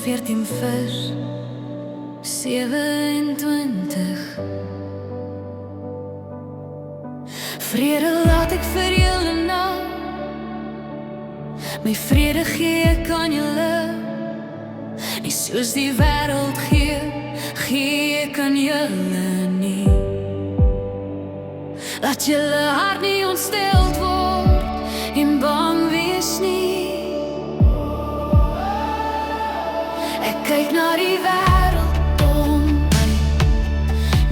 14 vers 27. Vrede laat ek vir julle na, my vrede gee ek aan julle. Nie soos die wêreld gee, gee ek aan julle nie. Laat julle hart nie ontsteld word en bang wees nie. Ek kyk na die wêreld om my,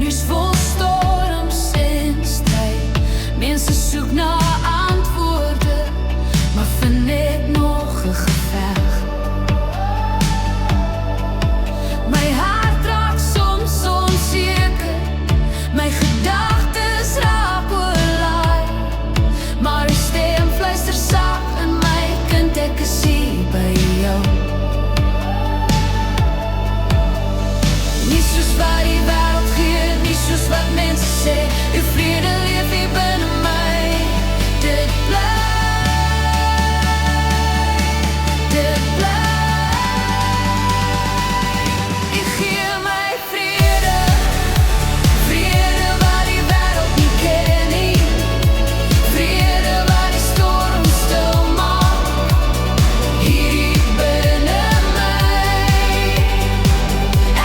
nu's vol storms en stryd. Mense soek na antwoorde, maar vind net nog 'n geveg. My hart raak soms onseker, my gedagtes raak oorlaai, maar 'n stem fluister sag in my, kind, ek is hier by jou. Nie soos wat die wêreld gee, nie soos wat mense sê, uw vrede leef hier binne my. Dit bly, dit bly. Ek gee my vrede, vrede wat die wêreld nie ken nie. Vrede wat die storm stil maak, hier binne my.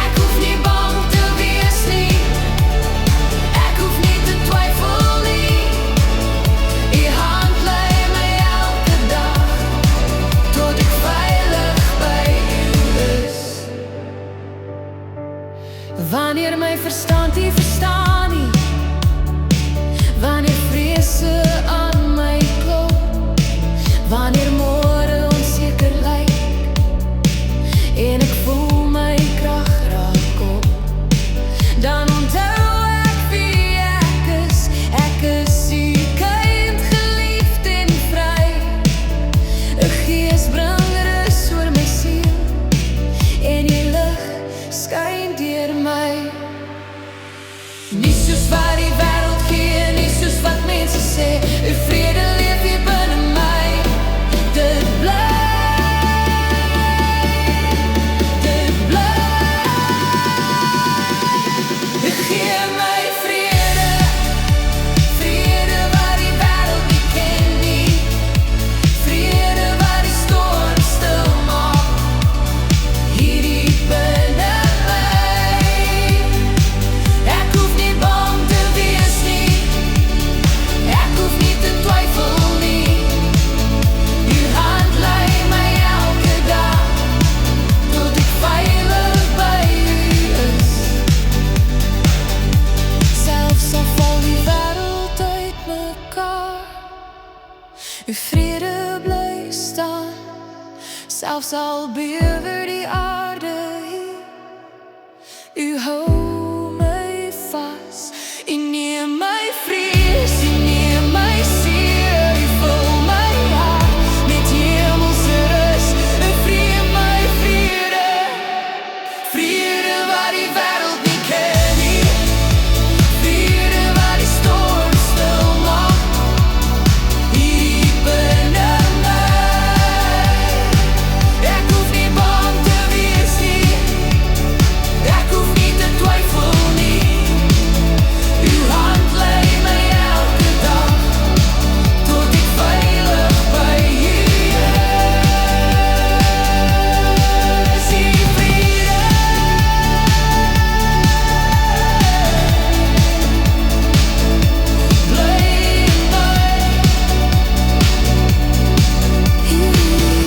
Ek hoef nie bang te wees nie, ek hoef nie te twyfel nie. U hand lei my elke dag, tot ek veilig by u is. Wanneer my verstand nie verstaan nie, wanneer vrese aan my klop, wanneer môre onseker lyk en ek voel my krag raak op, dan onthou ek wie ek is. Ek is u kind, geliefd en vry. 'n Gees bring rus oor my siel en die lig skyn deur my. Nie soos wat die wêreld gee, nie soos wat mense sê, uw vrede leef hier binne my. Dit bly, dit bly. Ek gee my vrede, vrede wat die wêreld nie ken nie. Vrede wat die storm stil maak, hier binne my. Ek hoef nie bang te wees nie, ek hoef nie te twyfel nie. U hand lei my elke dag, tot ek veilig by u is. Selfs al val die wêreld uit mekaar, uw vrede bly staan. Selfs al bewe die aarde hier, u hou my vas. U neem my vrees, u neem my seer, u vul my hart met hemelse rus. U gee my vrede, vrede wat die wêreld nie ken nie. Vrede wat die storm stil maak, hier binne my. Ek hoef nie bang te wees nie, ek hoef nie te twyfel nie. Uw hand lei my elke dag, tot ek veilig by u is. Die vrede bly in my.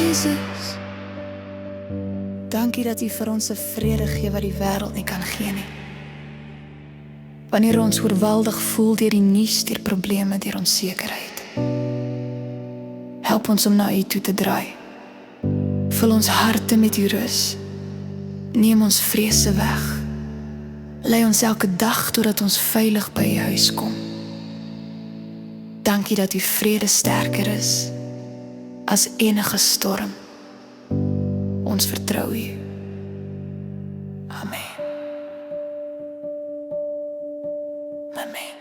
Jesus, dankie dat u vir ons 'n vrede gee wat die wêreld nie kan gee nie. Wanneer ons oorweldig voel deur die nuus, deur probleme, deur onsekerheid, help ons om na u toe te draai. Vul ons harte met u rus, neem ons vrese weg, lei ons elke dag totdat ons veilig by u huis kom. Dankie dat u vrede sterker is as enige storm. Ons vertrou u. Amen. Amen.